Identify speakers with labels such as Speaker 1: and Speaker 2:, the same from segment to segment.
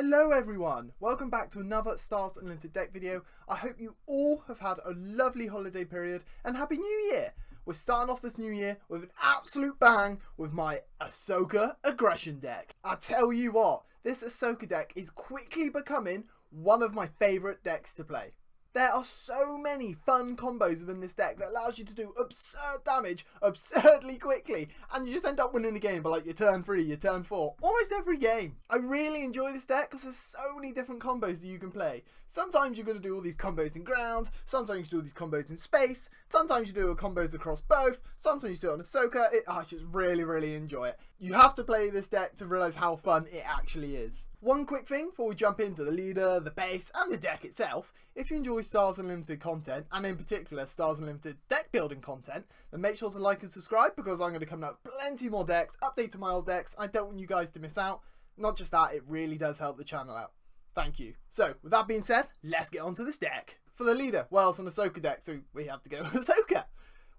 Speaker 1: Hello everyone, welcome back to another StarWarsUnlimited deck video. I hope you all have had a lovely holiday period and Happy New Year! We're starting off this new year with an absolute bang with my Ahsoka aggression deck. I tell you what, this Ahsoka deck is quickly becoming one of my favourite decks to play. There are so many fun combos within this deck that allows you to do absurd damage absurdly quickly, and you just end up winning the game by like your turn 3, your turn 4, almost every game. I really enjoy this deck because there's so many different combos that you can play. Sometimes you're going to do all these combos in ground, sometimes you do all these combos in space, sometimes you do combos across both, sometimes you do it on Ahsoka. I just really enjoy it. You have to play this deck to realise how fun it actually is. One quick thing before we jump into the leader, the base and the deck itself: if you enjoy StarWarsUnlimited content, and in particular StarWarsUnlimited deck building content, then make sure to like and subscribe, because I'm going to come out with plenty more decks, update to my old decks. I don't want you guys to miss out. Not just that, it really does help the channel out. Thank you. So with that being said, let's get on to this deck. For the leader, well, it's an Ahsoka deck, so we have to go with Ahsoka.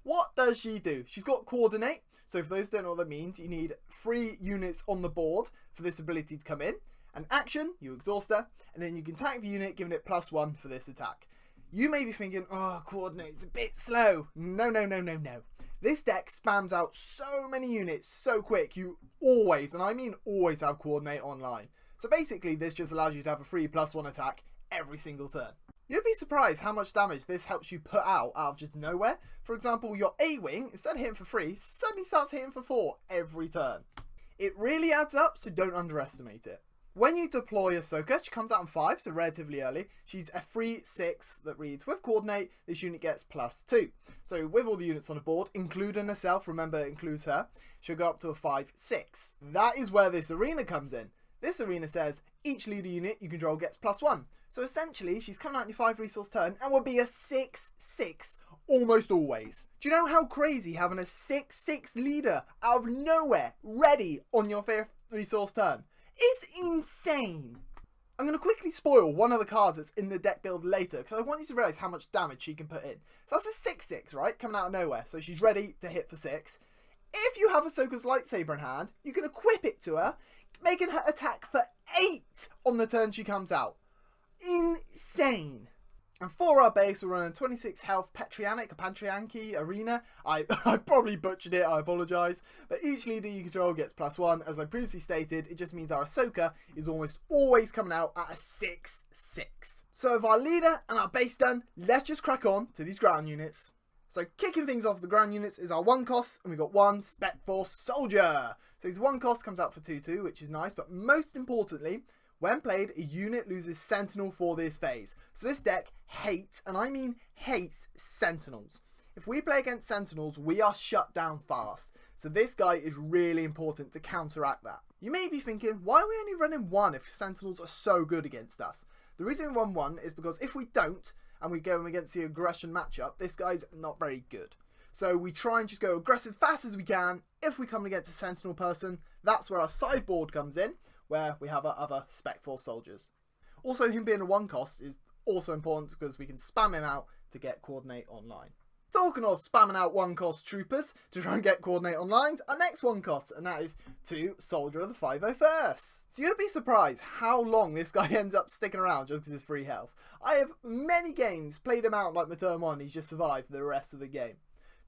Speaker 1: What does she do? She's got coordinate, so for those who don't know what that means, you need 3 units on the board for this ability to come in. An action, you exhaust her, and then you can attack the unit, giving it +1 for this attack. You may be thinking, oh, coordinate's a bit slow. No. This deck spams out so many units so quick, you always, and I mean always, have coordinate online. So basically, this just allows you to have a free +1 attack every single turn. You'd be surprised how much damage this helps you put out of just nowhere. For example, your A-Wing, instead of hitting for 3, suddenly starts hitting for 4 every turn. It really adds up, so don't underestimate it. When you deploy Ahsoka, she comes out on 5, so relatively early. She's a 3/6 that reads, with coordinate, this unit gets +2. So with all the units on the board, including herself, remember it includes her, she'll go up to a 5/6. That is where this arena comes in. This arena says, each leader unit you control gets +1. So essentially, she's coming out in your 5 resource turn and will be a 6/6 almost always. Do you know how crazy having a 6/6 leader out of nowhere, ready on your 5th resource turn? It's insane. I'm going to quickly spoil one of the cards that's in the deck build later, because I want you to realise how much damage she can put in. So that's a 6/6, right? Coming out of nowhere. So she's ready to hit for 6. If you have Ahsoka's lightsaber in hand, you can equip it to her, making her attack for 8 on the turn she comes out. Insane. And for our base, we're running 26 health Patrianki arena. I probably butchered it, I apologise. But each leader you control gets +1. As I previously stated, it just means our Ahsoka is almost always coming out at a 6/6. So with our leader and our base done, let's just crack on to these ground units. So kicking things off, the ground units is our 1 cost, and we've got 1 Spec Force Soldier. So his 1 cost comes out for 2/2, which is nice, but most importantly, when played, a unit loses Sentinel for this phase. So this deck hates, and I mean hates, Sentinels. If we play against Sentinels, we are shut down fast. So this guy is really important to counteract that. You may be thinking, why are we only running 1 if Sentinels are so good against us? The reason we run 1 is because if we don't, and we go against the aggression matchup, this guy's not very good. So we try and just go aggressive fast as we can. If we come against a Sentinel person, that's where our sideboard comes in, where we have our other Spec Force soldiers. Also, him being a 1 cost is also important because we can spam him out to get coordinate online. Talking of spamming out 1 cost troopers to try and get coordinate online, our next 1 cost, and that is 2 Soldier of the 501st. So you'd be surprised how long this guy ends up sticking around just because he's free health. I have many games played him out like my turn 1, he's just survived the rest of the game.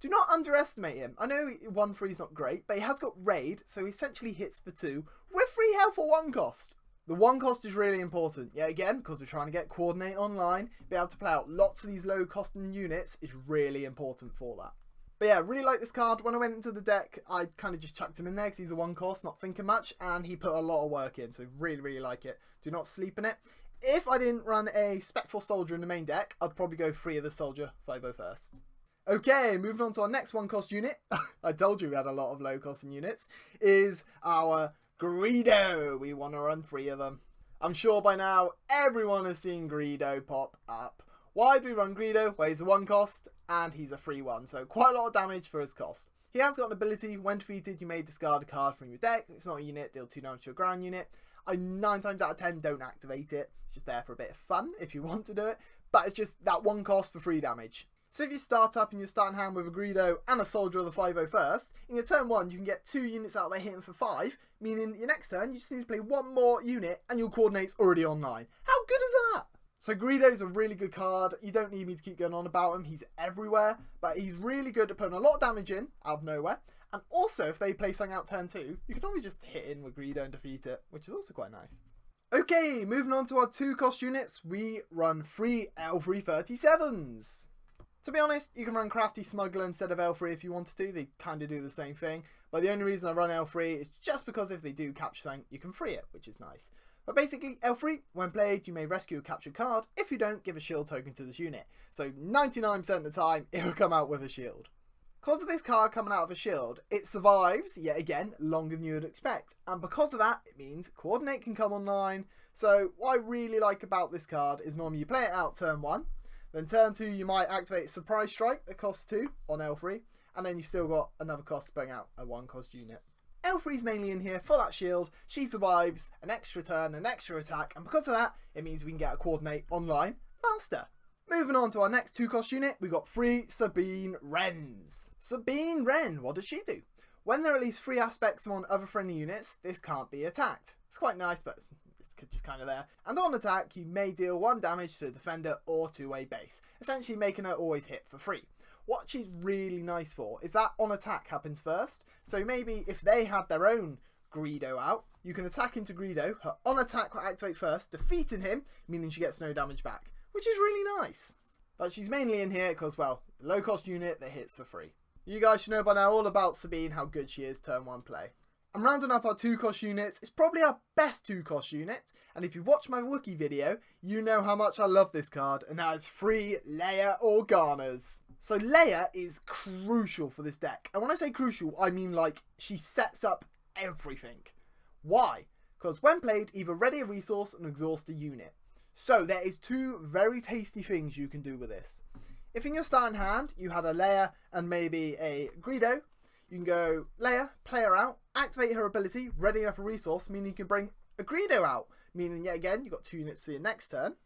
Speaker 1: Do not underestimate him. I know 1/3 is not great, but he has got raid, so he essentially hits for 2 with free health for 1 cost. The 1 cost is really important. Yeah, again, because we're trying to get coordinate online, be able to play out lots of these low costing units is really important for that. But yeah, really like this card. When I went into the deck, I kind of just chucked him in there because he's a 1 cost, not thinking much, and he put a lot of work in, so really like it. Do not sleep in it. If I didn't run a Spec Force Soldier in the main deck, I'd probably go 3 of the Soldier 501st. Okay, moving on to our next 1 cost unit. I told you we had a lot of low costing units. Is our Greedo. We want to run 3 of them. I'm sure by now everyone has seen Greedo pop up. Why do we run Greedo? Well, he's a 1 cost and he's a free 1, so quite a lot of damage for his cost. He has got an ability, when defeated you may discard a card from your deck. It's not a unit, deal 2 damage to your ground unit. I 9 times out of 10 don't activate it. It's just there for a bit of fun if you want to do it. But it's just that 1 cost for 3 damage. So if you start up and you're starting hand with a Greedo and a Soldier of the 501st, in your turn 1 you can get 2 units out there hitting for 5, meaning your next turn you just need to play 1 more unit and your coordinate's already online. How good is that? So Greedo's a really good card. You don't need me to keep going on about him. He's everywhere, but he's really good at putting a lot of damage in out of nowhere. And also, if they play something out turn 2, you can normally just hit in with Greedo and defeat it, which is also quite nice. Okay, moving on to our 2-cost units, we run 3 L337s. To be honest, you can run Crafty Smuggler instead of L3 if you wanted to. They kind of do the same thing. But the only reason I run L3 is just because if they do capture something, you can free it, which is nice. But basically, L3, when played, you may rescue a captured card. If you don't, give a shield token to this unit. So 99% of the time, it will come out with a shield. Because of this card coming out of a shield, it survives, yet again, longer than you would expect. And because of that, it means Coordinate can come online. So what I really like about this card is normally you play it out turn 1. Then turn 2, you might activate Surprise Strike that costs 2 on L3. And then you've still got another cost putting out a 1-cost unit. L3's mainly in here for that shield. She survives, an extra turn, an extra attack. And because of that, it means we can get a Coordinate online faster. Moving on to our next 2-cost unit, we've got 3 Sabine Wrens. Sabine Wren, what does she do? When there are at least 3 aspects on other friendly units, this can't be attacked. It's quite nice, but it's just kind of there. And on attack, you may deal 1 damage to a defender or to a base, essentially making her always hit for free. What she's really nice for is that on attack happens first, so maybe if they have their own Greedo out, you can attack into Greedo, her on attack will activate first, defeating him, meaning she gets no damage back, which is really nice. But she's mainly in here because, well, low cost unit that hits for free. You guys should know by now all about Sabine, how good she is turn 1 play. I'm rounding up our 2-cost units. It's probably our best 2-cost unit, and if you've watched my Wookiee video, you know how much I love this card, and that is 3 Leia Organas. So Leia is crucial for this deck, and when I say crucial, I mean like she sets up everything. Why? Because when played, either ready a resource and exhaust a unit. So there is 2 very tasty things you can do with this. If in your starting hand you had a Leia and maybe a Greedo, you can go Leia, play her out, activate her ability, ready up a resource, meaning you can bring a Greedo out, meaning yet again you've got 2 units for your next turn.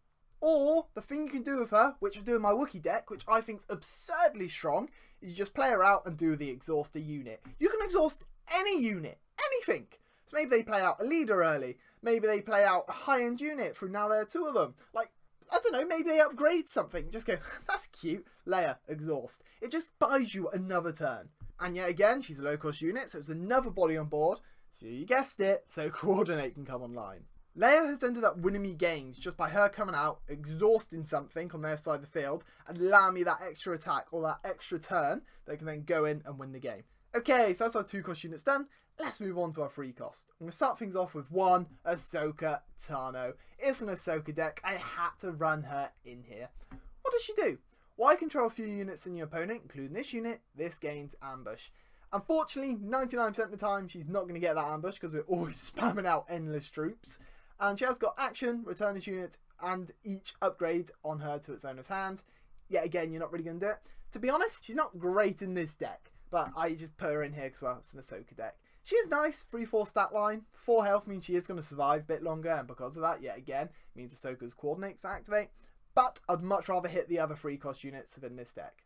Speaker 1: Or the thing you can do with her, which I do in my Wookiee deck, which I think is absurdly strong, is you just play her out and do the exhaust a unit. You can exhaust any unit, anything. So maybe they play out a leader early. Maybe they play out a high-end unit through now there are 2 of them. Like, I don't know, maybe they upgrade something. Just go, that's cute. Leia, exhaust. It just buys you another turn. And yet again, she's a low-cost unit, so it's another body on board. So you guessed it, so Coordinate can come online. Leia has ended up winning me games just by her coming out, exhausting something on their side of the field, and allowing me that extra attack or that extra turn that can then go in and win the game. Okay, so that's our 2-cost units done. Let's move on to our 3-cost. I'm going to start things off with 1 Ahsoka Tano. It's an Ahsoka deck. I had to run her in here. What does she do? Well, I control a few units in your opponent, including this unit. This gains ambush. Unfortunately, 99% of the time, she's not going to get that ambush because we're always spamming out endless troops. And she has got action, return this unit, and each upgrade on her to its owner's hand. Yet again, you're not really going to do it. To be honest, she's not great in this deck, but I just put her in here because, well, it's an Ahsoka deck. She is nice, 3-4 stat line. 4 health means she is going to survive a bit longer, and because of that, yet again, means Ahsoka's coordinates activate. But I'd much rather hit the other 3-cost units than this deck.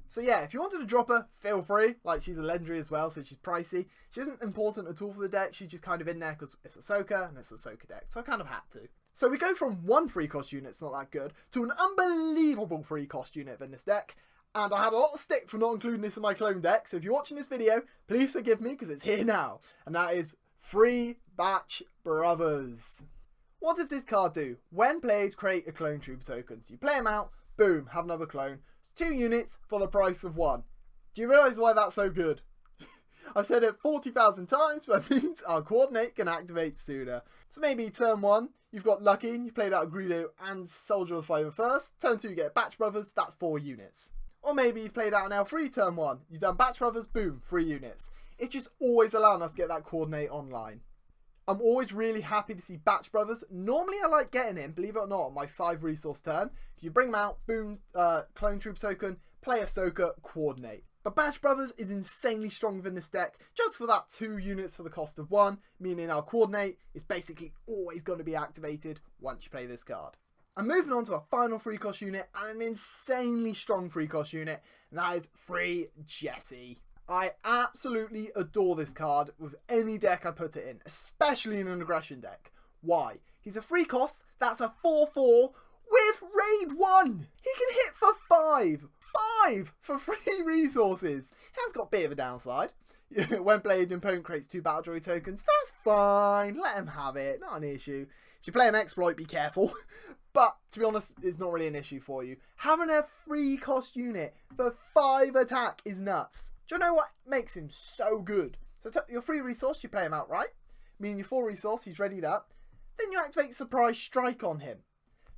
Speaker 1: So yeah, if you wanted to drop her, feel free. Like, she's a legendary as well, so she's pricey. She isn't important at all for the deck. She's just kind of in there because it's Ahsoka and it's an Ahsoka deck. So I kind of had to. So we go from 1 3-cost unit that's not that good to an unbelievable 3-cost unit in this deck. And I had a lot of stick for not including this in my clone deck. So if you're watching this video, please forgive me because it's here now. And that is 3 Batch Brothers. What does this card do? When played, create a clone trooper token. So you play them out, boom, have another clone. 2 units for the price of 1. Do you realise why that's so good? I've said it 40,000 times, but that means our coordinate can activate sooner. So maybe turn 1, you've got lucky, you played out a Greedo and Soldier of the 501st. Turn 2, you get Batch Brothers, that's 4 units. Or maybe you've played out an L3 turn 1, you've done Batch Brothers, boom, 3 units. It's just always allowing us to get that coordinate online. I'm always really happy to see Batch Brothers. Normally I like getting him, believe it or not, on my 5 resource turn. You bring them out, boom, clone troop token, play Ahsoka, coordinate. But Batch Brothers is insanely strong within this deck, just for that 2 units for the cost of 1, meaning our coordinate is basically always going to be activated once you play this card. And moving on to our final free cost unit, and an insanely strong free cost unit, and that is Free Jesse. I absolutely adore this card with any deck I put it in, especially in an aggression deck. Why? He's a free cost, that's a 4/4 with raid 1. He can hit for 5. 5 for free resources. He has got a bit of a downside. When played, your opponent creates 2 Battle Droid tokens. That's fine. Let him have it. Not an issue. If you play an exploit, be careful. But to be honest, it's not really an issue for you. Having a free cost unit for 5 attack is nuts. Do you know what makes him so good? So your free resource, you play him outright. Meaning your 4 resource, he's readied up. Then you activate Surprise Strike on him.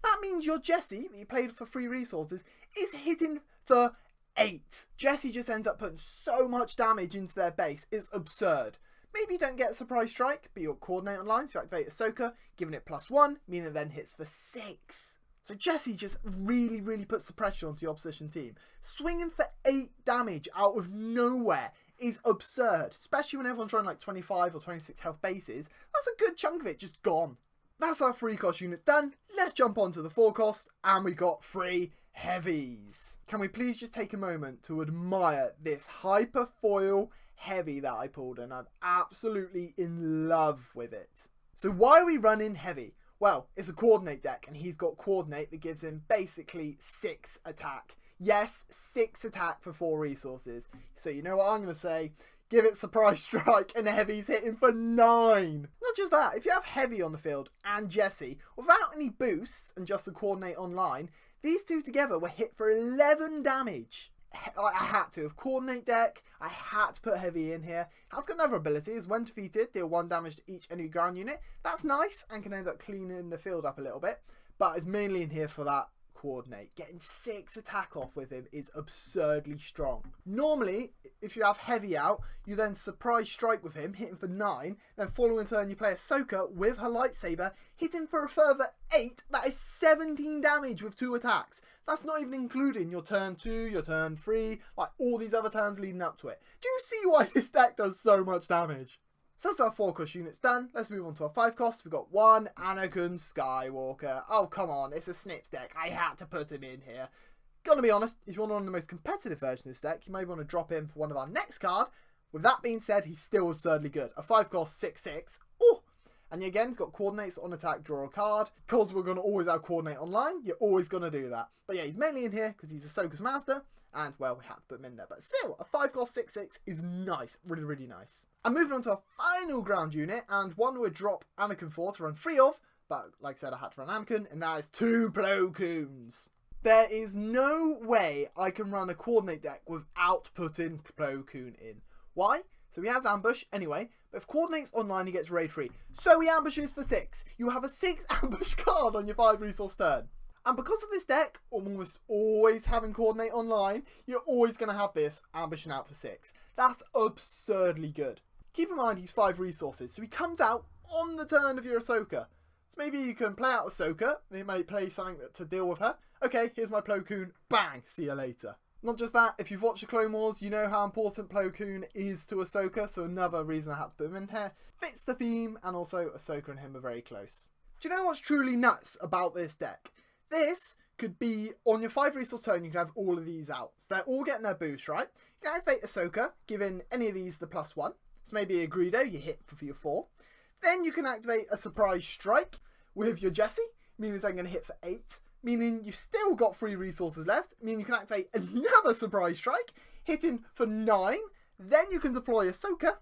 Speaker 1: That means your Jesse, that you played for free resources, is hitting for 8. Jesse just ends up putting so much damage into their base. It's absurd. Maybe you don't get a Surprise Strike, but you'll coordinate online, so you activate Ahsoka, giving it +1, meaning it then hits for 6. So Jesse just really puts the pressure onto the opposition team. Swinging for 8 damage out of nowhere is absurd, especially when everyone's running like 25 or 26 health bases. That's a good chunk of it just gone. That's our 3 cost units done. Let's jump on to the 4 cost, and we got 3 heavies. Can we please just take a moment to admire this hyper foil heavy that I pulled, and I'm absolutely in love with it. So why are we running heavy? Well, it's a coordinate deck, and he's got coordinate that gives him basically 6 attack. Yes, 6 attack for 4 resources. So you know what I'm going to say? Give it Surprise Strike, and Heavy's hitting for 9. Not just that, if you have Heavy on the field and Jesse, without any boosts and just the coordinate online, these 2 together were hit for 11 damage. I had to. With coordinate deck, I had to put Heavy in here. Has got another ability, is when defeated, deal 1 damage to each enemy ground unit. That's nice, and can end up cleaning the field up a little bit. But it's mainly in here for that coordinate. Getting 6 attack off with him is absurdly strong. Normally, if you have Heavy out, you then Surprise Strike with him, hitting for 9. Then following turn, you play Ahsoka with her lightsaber, hitting for a further 8. That is 17 damage with 2 attacks. That's not even including your turn 2, your turn 3, like all these other turns leading up to it. Do you see why this deck does so much damage? So that's our 4 cost units done. Let's move on to our 5 costs. We've got 1 Anakin Skywalker. Oh, come on. It's a Snips deck. I had to put him in here. Gonna be honest, if you want one of the most competitive versions of this deck, you may want to drop him for one of our next card. With that being said, he's still absurdly good. A 5 cost 6/6. Oh! And again, he's got coordinates on attack, draw a card. Because we're going to always have coordinate online, you're always going to do that. But yeah, he's mainly in here because he's Ahsoka's master. And, well, we had to put him in there. But still, a 5 cost 6/6 is nice. Really nice. And moving on to our final ground unit, and one would drop Anakin for to run 3 of. But, like I said, I had to run Anakin, and that is 2 Plo Koons. There is no way I can run a coordinate deck without putting Plo Koon in. Why? So he has ambush anyway, but if coordinates online, he gets raid free. So he ambushes for 6. You have a 6 ambush card on your 5 resource turn. And because of this deck, almost always having coordinate online, you're always going to have this ambushing out for 6. That's absurdly good. Keep in mind he's 5 resources, so he comes out on the turn of your Ahsoka. So maybe you can play out Ahsoka, and he may play something to deal with her. Okay, here's my Plo Koon, bang, see you later. Not just that, if you've watched the Clone Wars, you know how important Plo Koon is to Ahsoka, so another reason I had to put him in here. Fits the theme, and also Ahsoka and him are very close. Do you know what's truly nuts about this deck? This could be, on your 5 resource turn, you can have all of these out. So they're all getting their boost, right? You can activate Ahsoka, giving any of these the +1. So maybe a Greedo, you hit for your 4. Then you can activate a Surprise Strike with your Jesse, meaning they're going to hit for 8. Meaning you've still got 3 resources left, meaning you can activate another Surprise Strike, hitting for 9. Then you can deploy Ahsoka,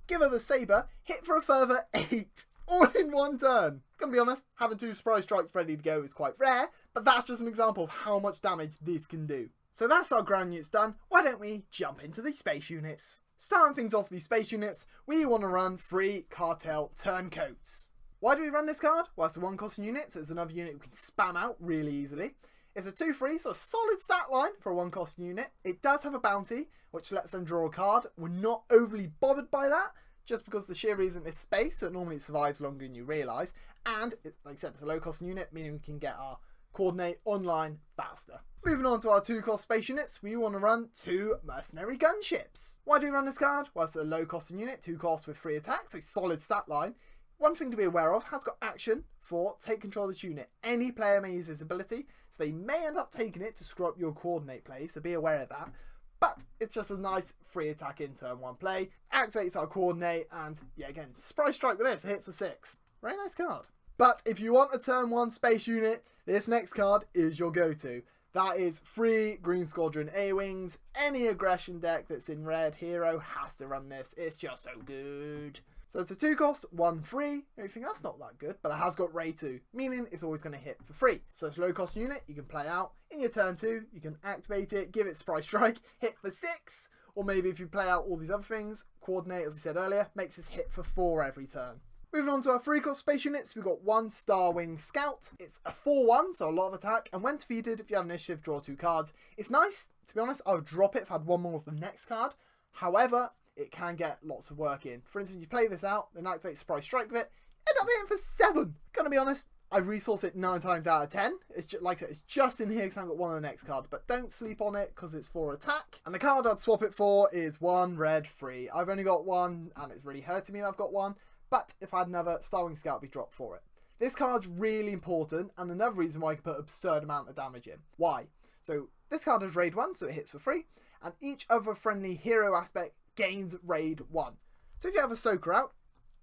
Speaker 1: give her the saber, hit for a further 8. All in one turn. Gonna be honest, having 2 Surprise Strikes ready to go is quite rare, but that's just an example of how much damage this can do. So that's our ground units done. Why don't we jump into the space units? Starting things off with these space units, we want to run 3 Cartel Turncoats. Why do we run this card? Well, it's a 1 cost unit, so it's another unit we can spam out really easily. It's a 2/3, so a solid stat line for a 1 cost unit. It does have a bounty, which lets them draw a card. We're not overly bothered by that, just because the sheer reason is space, so normally it survives longer than you realise. And, like I said, it's a low cost unit, meaning we can get our coordinate online faster. Moving on to our 2 cost space units, we want to run 2 mercenary gunships. Why do we run this card? Well, it's a low cost unit, 2 costs with 3 attacks, a solid stat line. One thing to be aware of, has got action for take control of this unit. Any player may use this ability, so they may end up taking it to screw up your coordinate play, so be aware of that. But it's just a nice free attack in turn 1 play, activates our coordinate, and yeah, again, surprise strike with this, hits for 6. Very nice card. But if you want a turn 1 space unit, this next card is your go-to. That is 3 Green Squadron A-Wings. Any aggression deck that's in red hero has to run this. It's just so good. So it's a 2 cost, 1 free. You think that's not that good, but it has got Ray 2, meaning it's always going to hit for free. So it's a low cost unit you can play out. In your turn 2, you can activate it, give it surprise strike, hit for 6. Or maybe if you play out all these other things, coordinate, as I said earlier, makes this hit for 4 every turn. Moving on to our 3 cost space units, we've got 1 Starwing Scout. It's a 4/1, so a lot of attack, and when defeated, if you have initiative, draw 2 cards. It's nice, to be honest. I would drop it if I had 1 more of the next card. However, it can get lots of work in. For instance, you play this out, then activate surprise strike with it, end up hitting for 7. Gonna be honest, I resource it 9 times out of 10. It's just, like I said, it's just in here because I've got 1 on the next card, but don't sleep on it because it's for attack. And the card I'd swap it for is 1 red free. I've only got 1, and it's really hurting me that I've got 1. But if I had another, Starwing Scout would be dropped for it. This card's really important, and another reason why I can put an absurd amount of damage in. Why? So this card has raid 1, so it hits for free, and each other friendly hero aspect gains raid 1. So if you have Ahsoka out,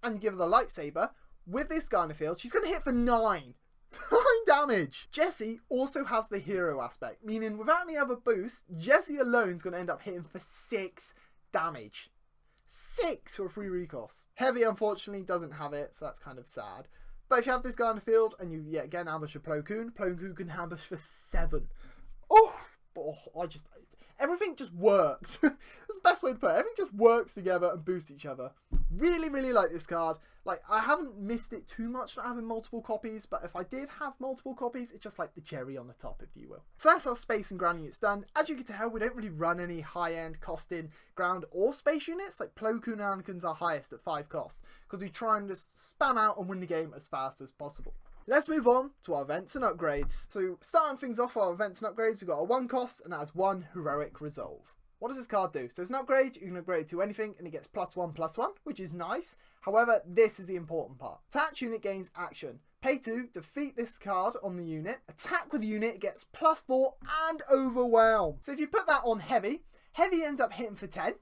Speaker 1: and you give her the lightsaber, with this guy in the field, she's going to hit for 9. 9 damage! Jessie also has the hero aspect, meaning without any other boost, Jessie alone is going to end up hitting for 6 damage. 6 for a free recost. Heavy, unfortunately, doesn't have it, so that's kind of sad. But if you have this guy in the field and you yet again ambush a Plo Koon can ambush for 7. Everything just works. That's the best way to put it. Everything just works together and boosts each other. Really, really like this card. Like, I haven't missed it too much not having multiple copies, but if I did have multiple copies, it's just like the cherry on the top, if you will. So that's our space and ground units done. As you can tell, we don't really run any high-end costing ground or space units. Like, Plo Koon and Anakin's our highest at 5 costs, because we try and just spam out and win the game as fast as possible. Let's move on to our events and upgrades. So starting things off our events and upgrades, we've got a 1 cost, and that has 1 heroic resolve. What does this card do? So it's an upgrade, you can upgrade it to anything, and it gets +1/+1, which is nice. However, this is the important part. Attach unit gains action. Pay 2, defeat this card on the unit. Attack with the unit, it gets +4 and overwhelm. So if you put that on Heavy, Heavy ends up hitting for 10.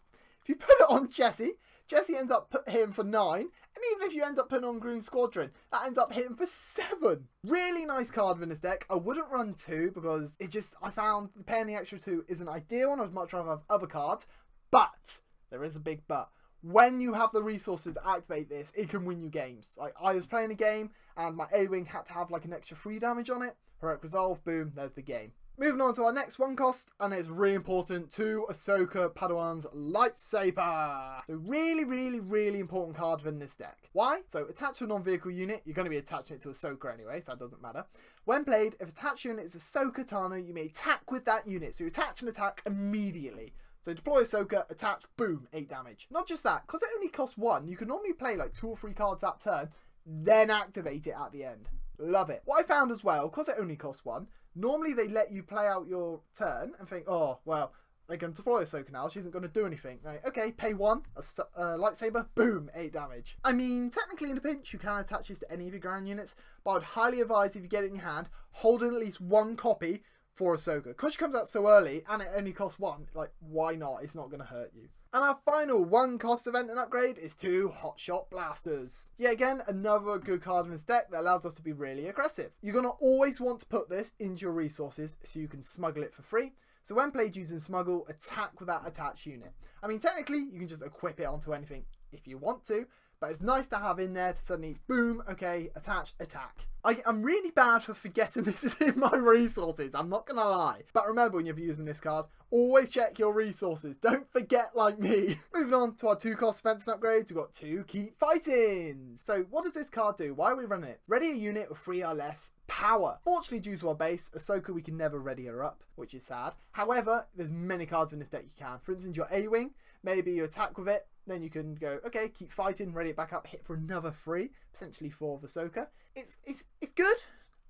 Speaker 1: If you put it on Jessie, Jessie ends up hitting for 9. And even if you end up putting on Green Squadron, that ends up hitting for 7. Really nice card in this deck. I wouldn't run 2 because I found paying the extra 2 isn't ideal and I'd much rather have other cards. But, there is a big but. When you have the resources to activate this, it can win you games. Like, I was playing a game and my A-Wing had to have like an extra 3 damage on it. Heroic Resolve, boom, there's the game. Moving on to our next 1 cost, and it's really important to Ahsoka Padawan's lightsaber. So really, really, really important card in this deck. Why? So attach to a non-vehicle unit, you're going to be attaching it to Ahsoka anyway, so that doesn't matter. When played, if attached unit is Ahsoka Tano, you may attack with that unit. So you attach and attack immediately. So deploy Ahsoka, attach, boom, 8 damage. Not just that, because it only costs 1, you can normally play like 2 or 3 cards that turn, then activate it at the end. Love it. What I found as well, because it only costs 1, normally they let you play out your turn and think, oh, well, they can deploy Ahsoka now, she isn't going to do anything. Like, okay, pay 1, a lightsaber, boom, 8 damage. I mean, technically in a pinch, you can attach this to any of your ground units, but I'd highly advise if you get it in your hand, holding at least 1 copy for Ahsoka. Because she comes out so early and it only costs 1, like, why not? It's not going to hurt you. And our final 1 cost event and upgrade is 2 Hotshot Blasters. Yet again, another good card in this deck that allows us to be really aggressive. You're going to always want to put this into your resources so you can smuggle it for free. So when played using smuggle, attack with that attached unit. I mean, technically, you can just equip it onto anything if you want to, but it's nice to have in there to suddenly, boom, okay, attach, attack. I'm really bad for forgetting this is in my resources, I'm not going to lie. But remember when you're using this card, always check your resources. Don't forget like me. Moving on to our 2 cost events and upgrades, we've got 2 Keep Fighting. So what does this card do? Why are we running it? Ready a unit with 3 or less power. Fortunately, due to our base, Ahsoka, we can never ready her up, which is sad. However, there's many cards in this deck you can. For instance, your A-Wing, maybe you attack with it, then you can go, okay, keep fighting, ready it back up, hit for another 3, potentially 4 of Ahsoka. It's good.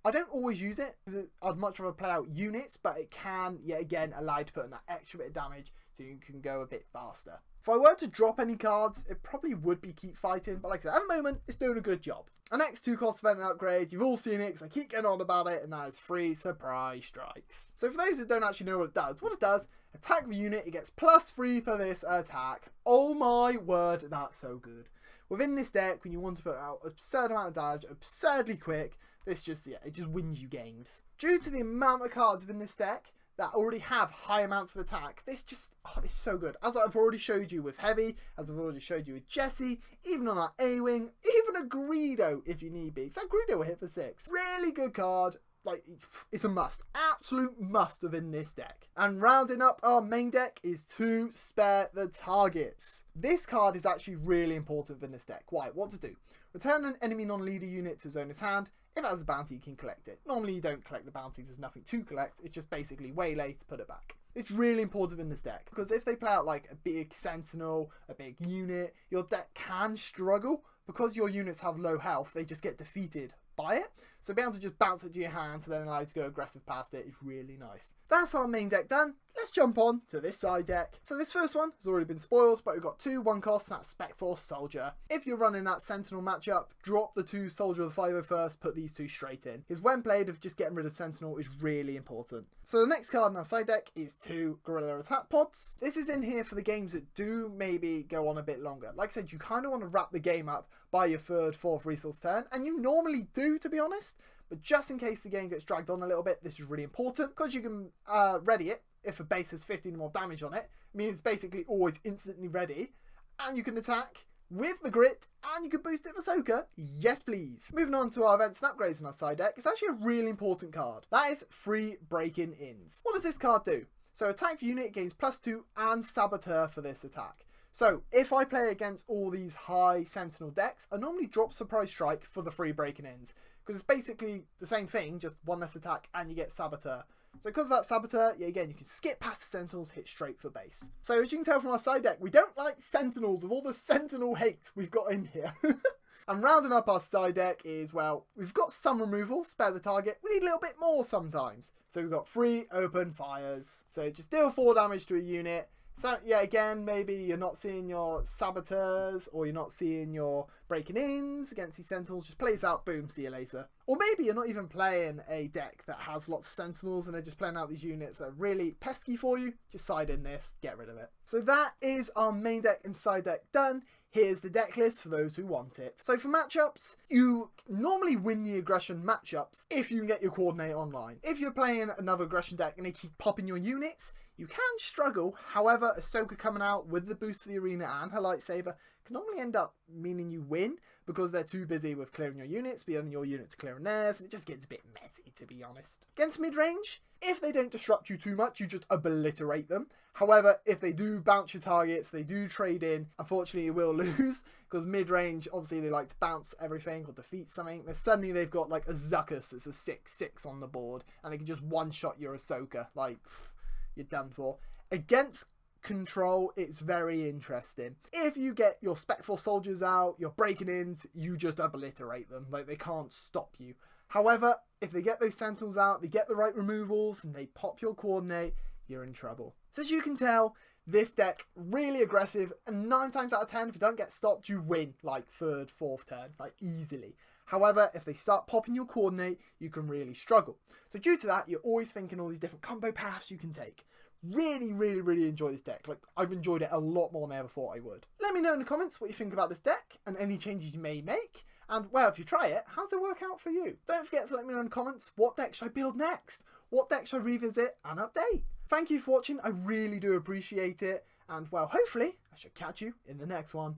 Speaker 1: I don't always use it, because I'd much rather play out units, but it can, yet again, allow you to put in that extra bit of damage so you can go a bit faster. If I were to drop any cards, it probably would be Keep Fighting, but like I said, at the moment, it's doing a good job. Our next 2 cost event upgrade, you've all seen it because I keep getting on about it, and that is free Surprise Strikes. So for those who don't actually know what it does, attack the unit, it gets +3 for this attack. Oh my word, that's so good. Within this deck, when you want to put out an absurd amount of damage, absurdly quick, this just, yeah, it just wins you games. Due to the amount of cards within this deck that already have high amounts of attack, this just, oh, it's so good. As I've already showed you with Heavy, as I've already showed you with Jesse, even on our A-Wing, even a Greedo if you need be, because that Greedo will hit for 6. Really good card. Like, it's a must. Absolute must within this deck. And rounding up our main deck is to Spare the Targets. This card is actually really important within this deck. Why? What to do? Return an enemy non-leader unit to his owner's hand. If it has a bounty, you can collect it. Normally you don't collect the bounties, there's nothing to collect. It's just basically waylay to put it back. It's really important in this deck, because if they play out like a big sentinel, a big unit, your deck can struggle. Because your units have low health, they just get defeated by it. So being able to just bounce it to your hand to then allow you to go aggressive past it is really nice. That's our main deck done. Let's jump on to this side deck. So this first one has already been spoiled, but we've got 2 1 costs, that's Spec Force Soldier. If you're running that Sentinel matchup, drop the 2 Soldier of the 5/0 first, put these 2 straight in. His when played of just getting rid of Sentinel is really important. So the next card in our side deck is 2 Guerrilla Attack Pods. This is in here for the games that do maybe go on a bit longer. Like I said, you kind of want to wrap the game up by your 3rd, 4th resource turn, and you normally do, to be honest. But just in case the game gets dragged on a little bit, this is really important, because you can ready it if a base has 15 more damage on it. It means it's basically always instantly ready, and you can attack with the grit, and you can boost it with Ahsoka. Yes, please. Moving on to our events and upgrades in our side deck, it's actually a really important card. That is free Break-In Ins. What does this card do? So attack unit gains +2 and Saboteur for this attack. So if I play against all these high Sentinel decks, I normally drop Surprise Strike for the free Break-In Ins, because it's basically the same thing, just 1 less attack and you get Saboteur. So because of that Saboteur, yeah, again, you can skip past the Sentinels, hit straight for base. So as you can tell from our side deck, we don't like Sentinels with all the Sentinel hate we've got in here. And rounding up our side deck is, well, we've got some removal, Spare the Target. We need a little bit more sometimes. So we've got 3 Open Fires. So just deal 4 damage to a unit. So yeah, again, maybe you're not seeing your Saboteurs or you're not seeing your Break-In Ins against these Sentinels. Just plays out, boom, see you later. Or maybe you're not even playing a deck that has lots of Sentinels and they're just playing out these units that are really pesky for you. Just side in this, get rid of it. So that is our main deck and side deck done. Here's the deck list for those who want it. So for matchups, you normally win the aggression matchups if you can get your coordinate online. If you're playing another aggression deck and they keep popping your units, you can struggle. However, Ahsoka coming out with the boost to the arena and her lightsaber can normally end up meaning you win, because they're too busy with clearing your units, beyond your units clearing theirs, and it just gets a bit messy, to be honest. Against mid-range, if they don't disrupt you too much, you just obliterate them. However, if they do bounce your targets, they do trade in, unfortunately you will lose, because mid-range, obviously they like to bounce everything or defeat something. Then suddenly they've got like a Zuckuss that's a 6/6 on the board, and they can just one-shot your Ahsoka. Like, you're done for. Against control, it's very interesting. If you get your Spec Force soldiers out, your Break-In Ins, you just obliterate them. Like, they can't stop you. However, if they get those Sentinels out, they get the right removals, and they pop your coordinate, you're in trouble. So as you can tell, this deck, really aggressive, and 9 times out of 10, if you don't get stopped, you win, like, 3rd, 4th turn, like, easily. However, if they start popping your coordinate, you can really struggle. So due to that, you're always thinking all these different combo paths you can take. Really, really, really enjoy this deck. Like, I've enjoyed it a lot more than I ever thought I would. Let me know in the comments what you think about this deck and any changes you may make. And, well, if you try it, how does it work out for you? Don't forget to let me know in the comments, what deck should I build next? What deck should I revisit and update? Thank you for watching. I really do appreciate it. And, well, hopefully, I should catch you in the next one.